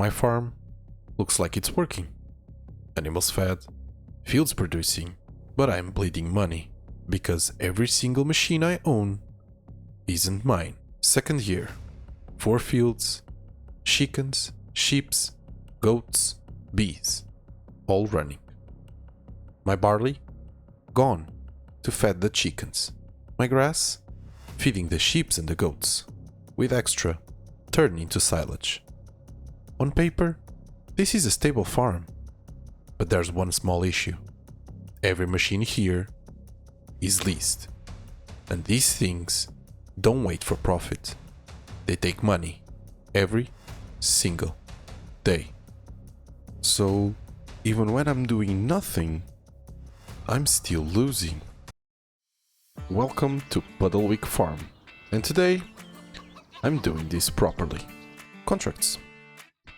My farm looks like it's working. Animals fed, fields producing, but I'm bleeding money because every single machine I own isn't mine. Second year, 4 fields, chickens, sheeps, goats, bees, all running. My barley? Gone to feed the chickens. My grass? Feeding the sheeps and the goats, with extra turned into silage. On paper, this is a stable farm, but there's one small issue. Every machine here is leased, and these things don't wait for profit. They take money every single day. So even when I'm doing nothing, I'm still losing. Welcome to Puddlewick Farm, and today I'm doing this properly. Contracts.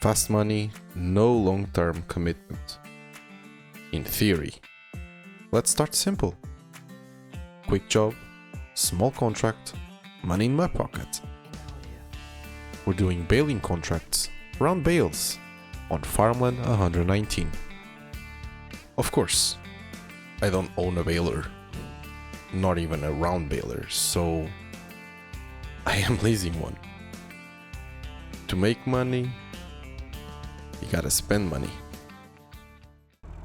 Fast money, no long-term commitment. In theory. Let's start simple. Quick job, small contract, money in my pocket. We're doing baling contracts, round bales, on farmland 119. Of course, I don't own a baler, not even a round baler, so I am leasing one. To make money, you gotta spend money.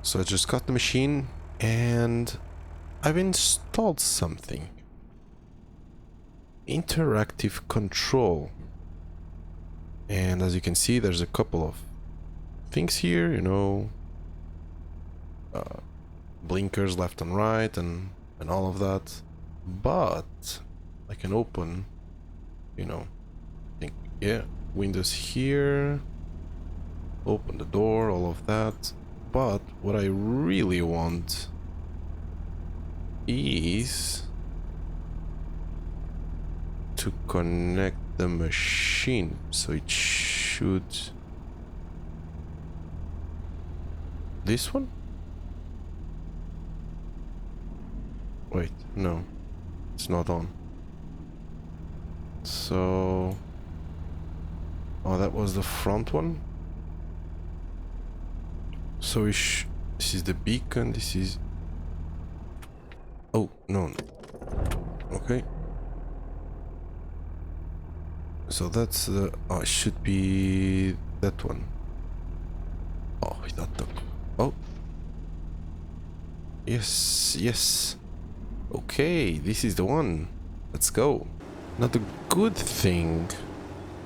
So I just got the machine and I've installed something. Interactive control. And as you can see, there's a couple of things here, you know, blinkers left and right and all of that. But I can open, you know, windows here, open the door, all of that. But what I really want is to connect the machine, so it should... This one? Wait, no, it's not on. So... Oh, that was the front one? So this is the beacon, this is... Oh, no. Okay. So that's the... Oh, it should be that one. Oh, that took... Oh. Yes, yes. Okay, this is the one. Let's go. Now the good thing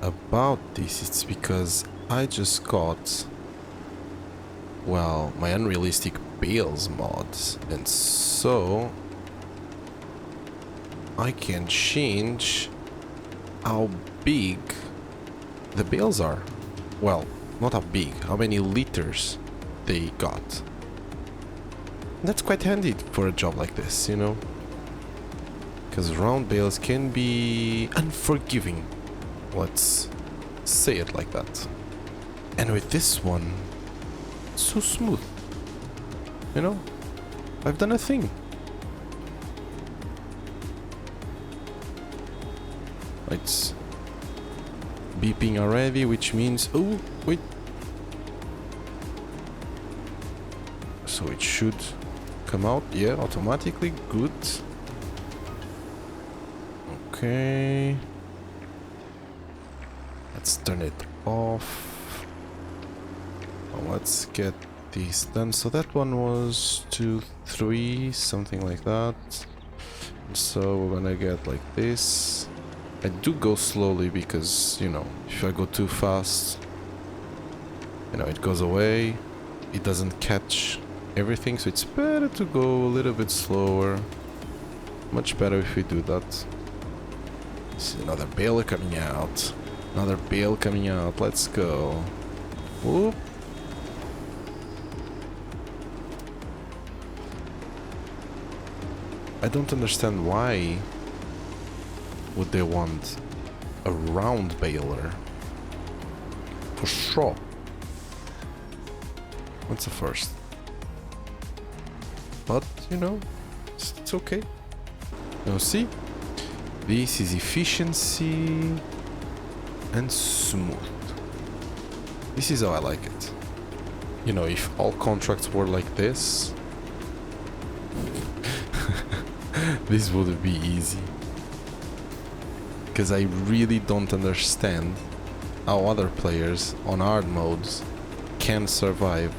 about this is because I just got... well, my Unrealistic Bales mods, and so I can change how big the bales are. Well, not how big, how many liters they got. That's quite handy for a job like this, you know, because round bales can be unforgiving, let's say it like that. And with this one, so smooth, you know, I've done a thing. It's beeping already, which means, oh wait, so it should come out, yeah, automatically. Good. Okay, let's turn it off. Let's get this done. So that one was 2, 3, something like that. So we're gonna get like this. I do go slowly because, you know, if I go too fast, you know, it goes away. It doesn't catch everything, so it's better to go a little bit slower. Much better if we do that. See, another bale coming out. Another bale coming out. Let's go. Whoop. I don't understand why would they want a round baler for straw. What's the first? But, you know, it's okay. Now see, this is efficiency and smooth. This is how I like it. You know, if all contracts were like this, this would be easy. Because I really don't understand how other players on hard modes can survive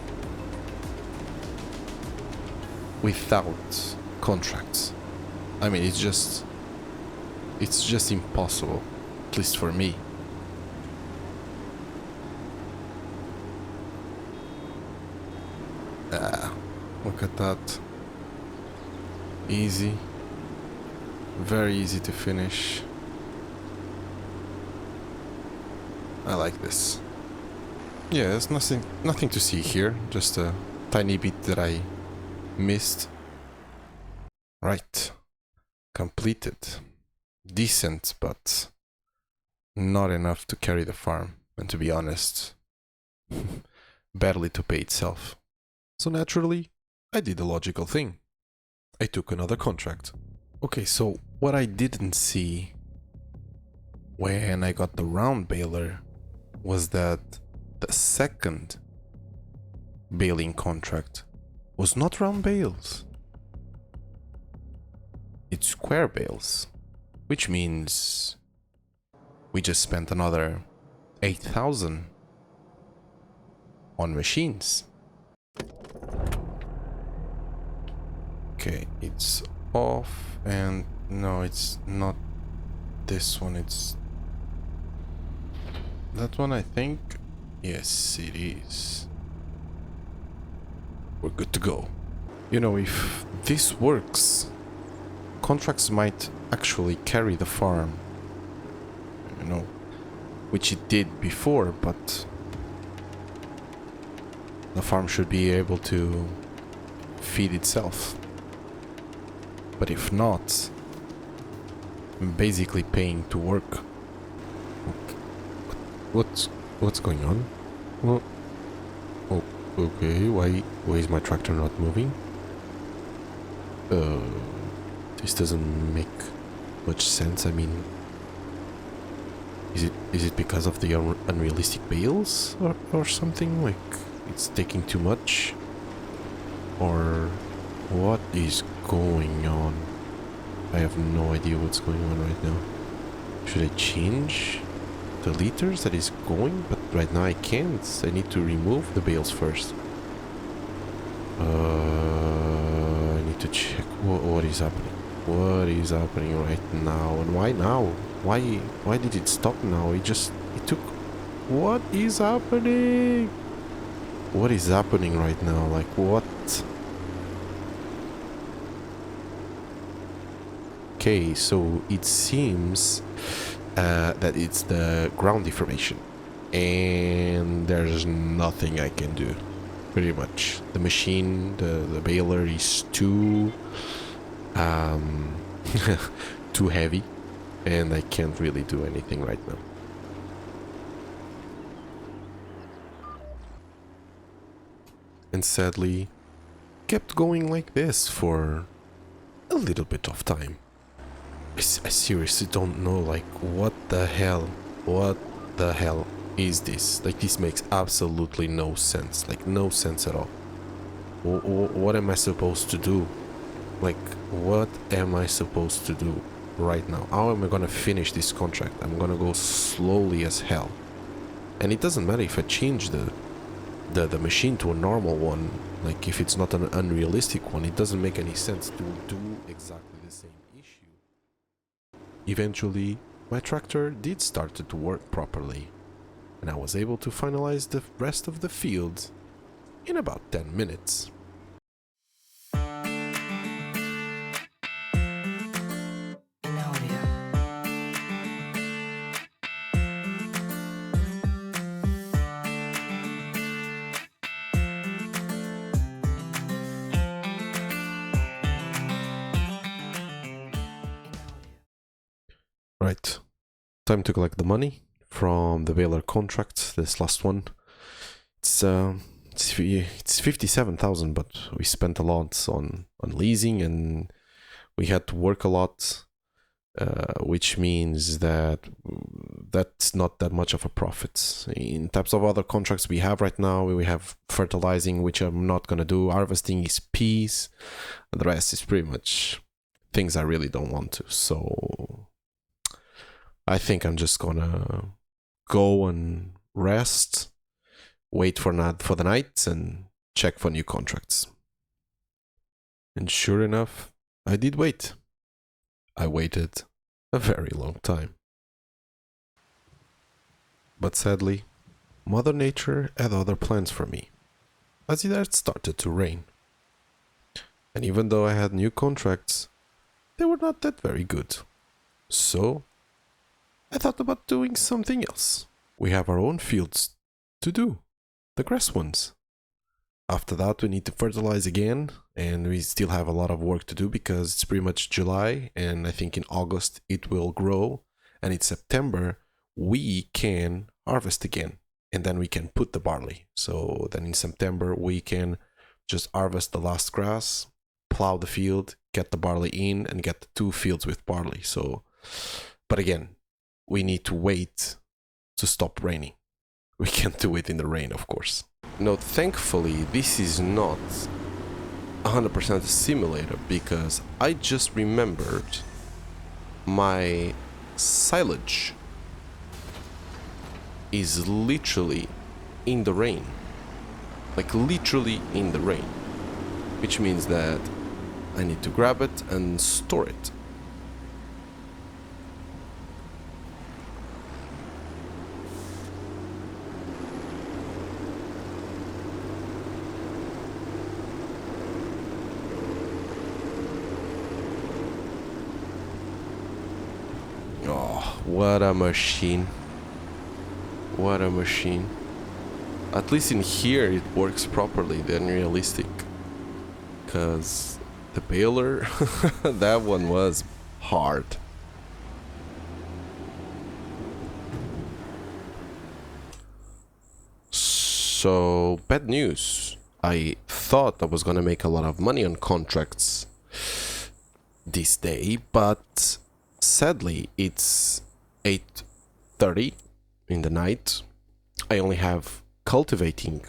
without contracts. I mean, it's just impossible, at least for me. Look at that. Easy. Very easy to finish. I like this. Yeah, there's nothing to see here. Just a tiny bit that I missed. Right. Completed. Decent, but not enough to carry the farm. And to be honest, barely to pay itself. So naturally, I did the logical thing. I took another contract. Okay, so what I didn't see when I got the round baler was that the second baling contract was not round bales. It's square bales, which means we just spent another 8,000 on machines. Okay, it's off, and no, it's not this one, it's that one, I think. Yes, it is. We're good to go. You know, if this works, contracts might actually carry the farm, you know, which it did before, but the farm should be able to feed itself. But if not, I'm basically paying to work. What's going on? Well, oh, okay. Why is my tractor not moving? This doesn't make much sense. I mean, is it because of the unrealistic bales or something? Like it's taking too much, or what is going on? I have no idea what's going on right now. Should I change the liters that is going? But right now I can't. I need to remove the bales first. I need to check what is happening. What is happening right now? And why now? Why did it stop now? It took... What is happening? What is happening right now? Like what? Okay, so it seems that it's the ground deformation, and there's nothing I can do, pretty much. The machine, the baler is too too heavy, and I can't really do anything right now. And sadly, kept going like this for a little bit of time. I seriously don't know, like, what the hell is this? Like, this makes absolutely no sense, like, no sense at all. What am I supposed to do? Like, what am I supposed to do right now? How am I gonna finish this contract? I'm gonna go slowly as hell. And it doesn't matter if I change the machine to a normal one, like, if it's not an unrealistic one, it doesn't make any sense to do exactly the same issue. Eventually, my tractor did start to work properly, and I was able to finalize the rest of the field in about 10 minutes. Right, time to collect the money from the baler contract. This last one, it's 57,000, but we spent a lot on leasing, and we had to work a lot which means that that's not that much of a profit. In types of other contracts we have right now, we have fertilizing, which I'm not going to do. Harvesting is peas. And the rest is pretty much things I really don't want to. So I think I'm just going to go and rest, wait for the night, and check for new contracts. And sure enough, I did wait. I waited a very long time. But sadly, Mother Nature had other plans for me, as it had started to rain. And even though I had new contracts, they were not that very good. So, I thought about doing something else. We have our own fields to do, the grass ones. After that, we need to fertilize again, and we still have a lot of work to do because it's pretty much July, and I think in August it will grow, and in September we can harvest again, and then we can put the barley. So then in September we can just harvest the last grass, plow the field, get the barley in, and get the 2 fields with barley. So, but again, we need to wait to stop raining. We can't do it in the rain, of course. No, thankfully, this is not 100% a simulator because I just remembered my silage is literally in the rain. Like literally in the rain. Which means that I need to grab it and store it. Oh, what a machine. What a machine. At least in here it works properly, the Unrealistic. Because the baler, that one was hard. So, bad news. I thought I was gonna make a lot of money on contracts this day, but sadly it's 8:30 in the night. I only have cultivating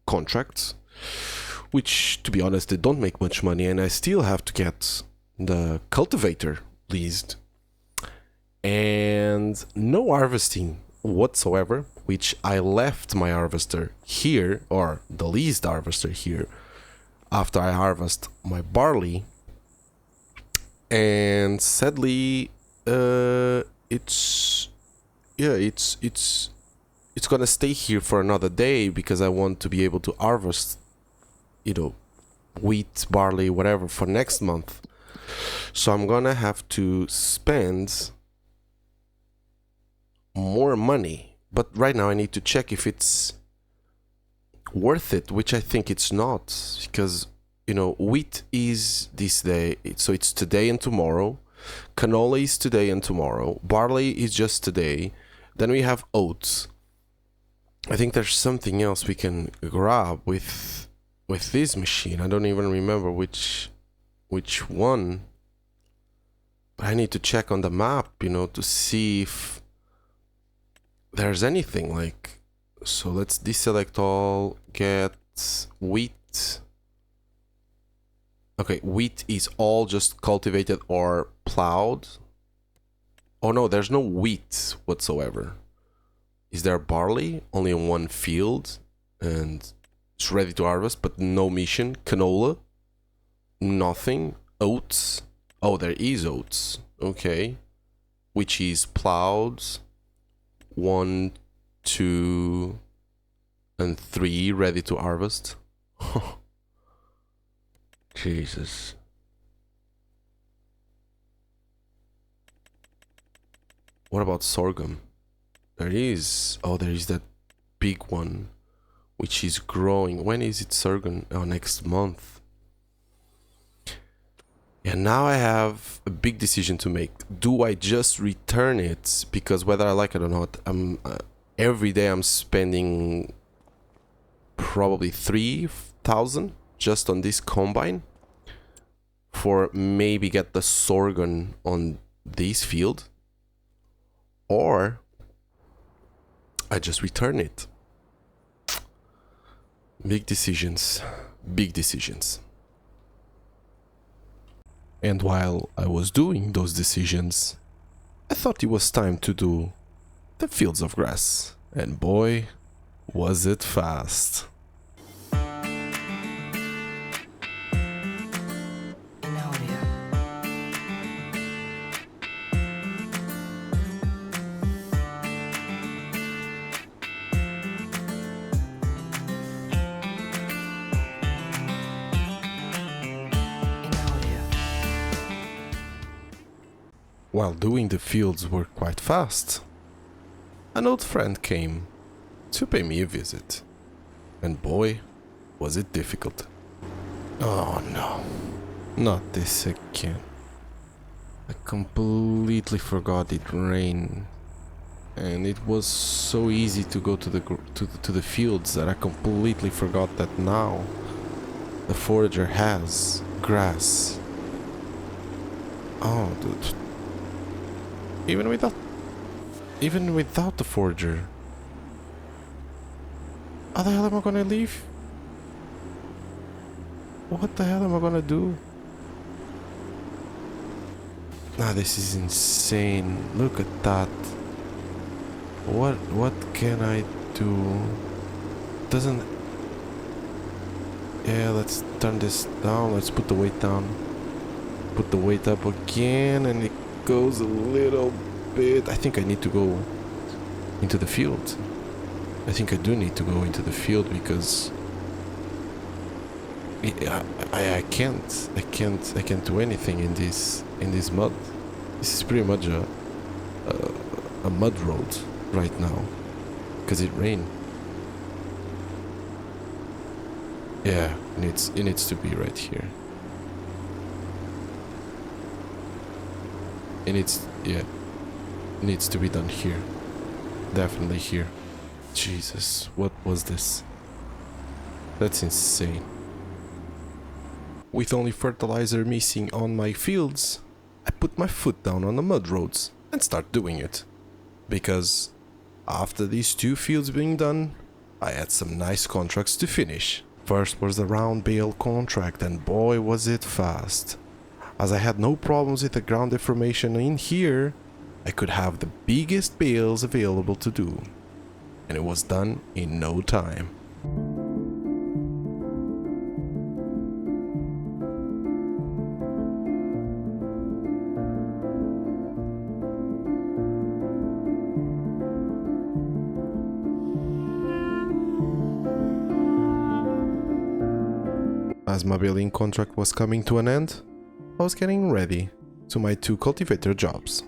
contracts, which to be honest they don't make much money, and I still have to get the cultivator leased and no harvesting whatsoever, which I left my harvester here, or the leased harvester here, after I harvest my barley. And sadly it's gonna stay here for another day because I want to be able to harvest, you know, wheat, barley, whatever for next month. So I'm gonna have to spend more money, but right now I need to check if it's worth it, which I think it's not, because you know, wheat is this day, so it's today and tomorrow. Canola is today and tomorrow. Barley is just today. Then we have oats. I think there's something else we can grab with this machine. I don't even remember which one. But I need to check on the map, you know, to see if there's anything like. So let's deselect all, get wheat. Okay, wheat is all just cultivated or plowed. Oh no, there's no wheat whatsoever. Is there barley? Only in one field. And it's ready to harvest, but no mission. Canola. Nothing. Oats. Oh, there is oats. Okay. Which is plowed. 1, 2, and 3 ready to harvest. Jesus. What about sorghum? There is. Oh, there is that big one, which is growing. When is it sorghum? Oh, next month. And now I have a big decision to make. Do I just return it? Because whether I like it or not, every day I'm spending probably 3,000 just on this combine for maybe get the sorghum on this field, or I just return it. Big decisions, big decisions. And while I was doing those decisions, I thought it was time to do the fields of grass. And boy, was it fast. While doing the fields were quite fast, an old friend came to pay me a visit. And boy, was it difficult. Oh no, not this again. I completely forgot it rained. And it was so easy to go to the fields that I completely forgot that now the forager has grass. Oh, dude. Even without the forager, how the hell am I gonna leave? What the hell am I gonna do? Nah, this is insane. Look at that. What can I do? Doesn't... Yeah, let's turn this down. Let's put the weight down. Put the weight up again, and it goes a little bit. I think I need to go into the field. I think I do need to go into the field because I can't do anything in this mud. This is pretty much a mud road right now because it rained. Yeah, it needs to be right here. It needs to be done here. Definitely here. Jesus, what was this? That's insane. With only fertilizer missing on my fields, I put my foot down on the mud roads and start doing it. Because after these 2 fields being done, I had some nice contracts to finish. First was the round bale contract, and boy was it fast. As I had no problems with the ground deformation in here, I could have the biggest bales available to do. And it was done in no time. As my baling contract was coming to an end, I was getting ready to my 2 cultivator jobs.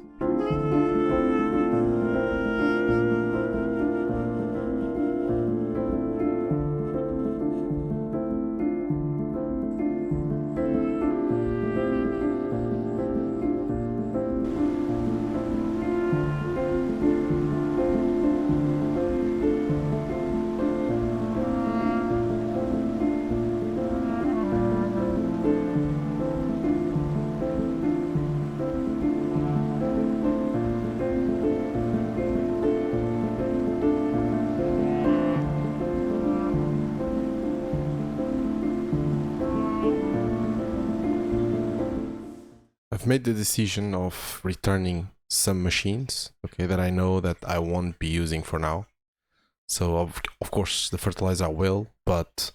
I've made the decision of returning some machines, okay, that I know that I won't be using for now. So of course the fertilizer I will, but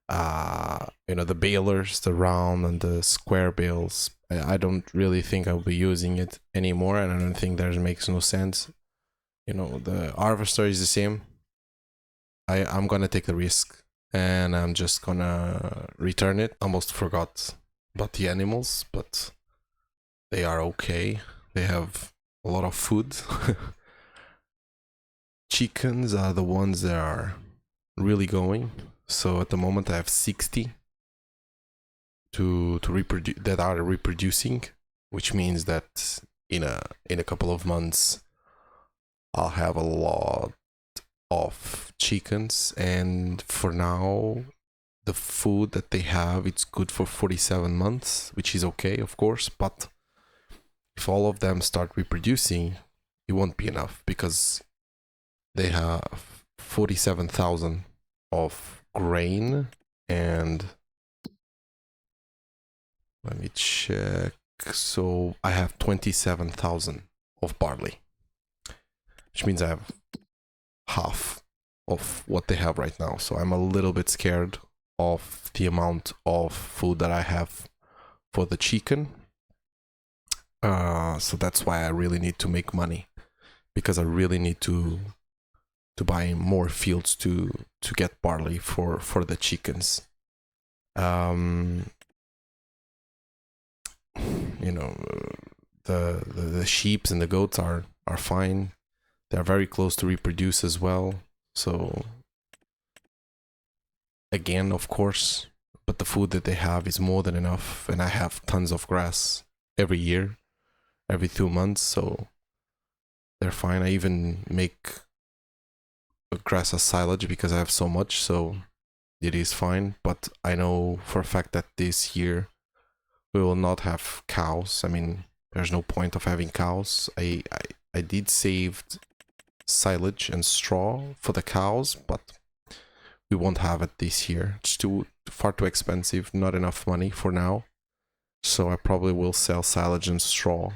you know, the balers, the round and the square bales, I don't really think I'll be using it anymore, and I don't think that makes no sense. You know, the harvester is the same. I'm gonna take the risk and I'm just gonna return it. Almost forgot about the animals, but they are okay. They have a lot of food. Chickens are the ones that are really going. So at the moment I have 60 to reproduce, that are reproducing, which means that in a couple of months I'll have a lot of chickens. And for now the food that they have, it's good for 47 months, which is okay, of course, but if all of them start reproducing, it won't be enough because they have 47,000 of grain and let me check. So I have 27,000 of barley, which means I have half of what they have right now. So I'm a little bit scared of the amount of food that I have for the chicken. So that's why I really need to make money, because I really need to buy more fields to get barley for the chickens. You know, the sheeps and the goats are fine. They are very close to reproduce as well. So again, of course, but the food that they have is more than enough, and I have tons of grass every year, every 2 months, so they're fine. I even make grass as silage because I have so much, so it is fine. But I know for a fact that this year we will not have cows. I mean, there's no point of having cows. I did save silage and straw for the cows, but we won't have it this year. It's far too expensive, not enough money for now. So I probably will sell silage and straw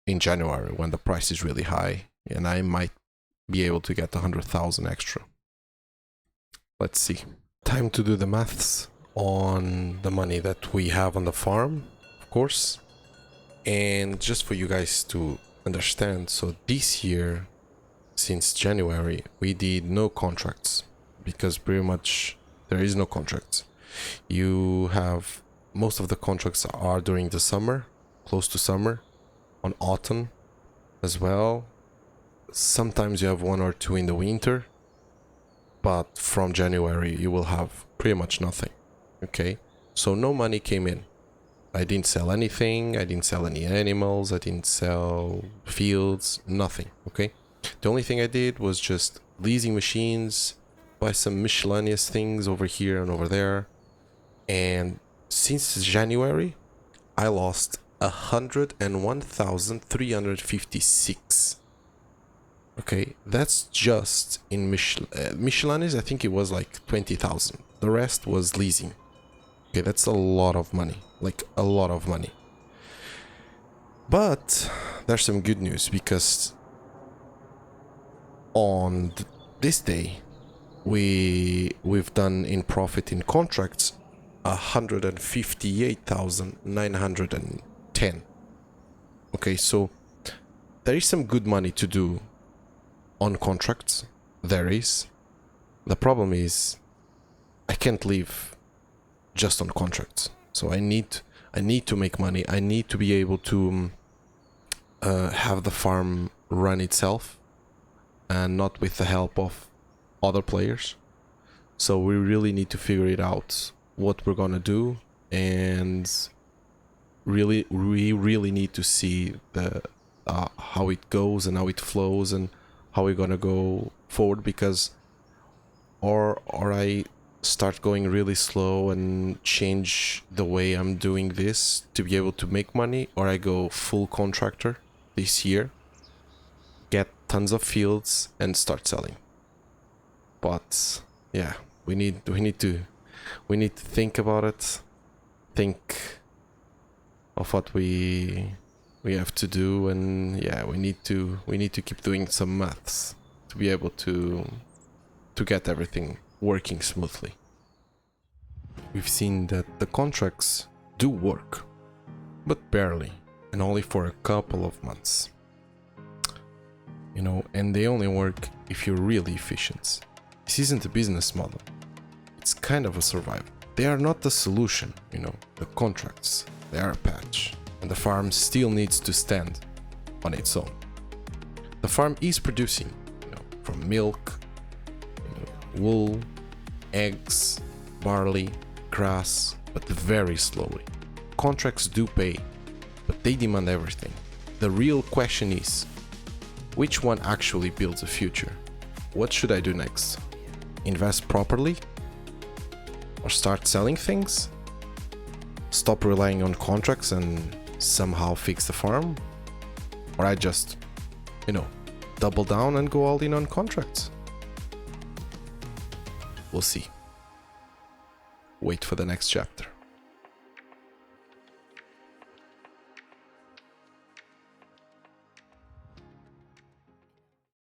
in January when the price is really high, and I might be able to get 100,000 extra. Let's see. Time to do the maths on the money that we have on the farm, of course. And just for you guys to understand, so this year, since January, we did no contracts because pretty much there is no contracts. You have most of the contracts are during the summer, close to summer, on autumn as well. Sometimes you have 1 or 2 in the winter, but from January you will have pretty much nothing. Okay, so no money came in. I didn't sell anything, I didn't sell any animals, I didn't sell fields, nothing. Okay, the only thing I did was just leasing machines, buy some miscellaneous things over here and over there. And since January I lost 101,356. Okay, that's just in miscellaneous. I think it was like 20,000. The rest was leasing. Okay, that's a lot of money, like a lot of money. But there's some good news, because on this day we've done in profit in contracts 158,910. Okay, so there is some good money to do on contracts. There is. The problem is I can't live just on contracts. So I need to make money. I need to be able to have the farm run itself and not with the help of other players. So we really need to figure it out what we're gonna do, and we really need to see the how it goes and how it flows and how we're gonna go forward, because or I start going really slow and change the way I'm doing this to be able to make money, or I go full contractor this year, get tons of fields and start selling. But yeah, we need to think about it, think of what we have to do, and yeah, we need to keep doing some maths to be able to get everything working smoothly. We've seen that the contracts do work, but barely, and only for a couple of months. You know, and they only work if you're really efficient. This isn't a business model. It's kind of a survival. They are not the solution, you know, the contracts. They are a patch, and the farm still needs to stand on its own. The farm is producing, you know, from milk, wool, eggs, barley, grass, but very slowly. Contracts do pay, but they demand everything. The real question is, which one actually builds a future? what should I do next? Invest properly? Or start selling things? Stop relying on contracts and somehow fix the farm? Or I just, double down and go all in on contracts? We'll see. Wait for the next chapter.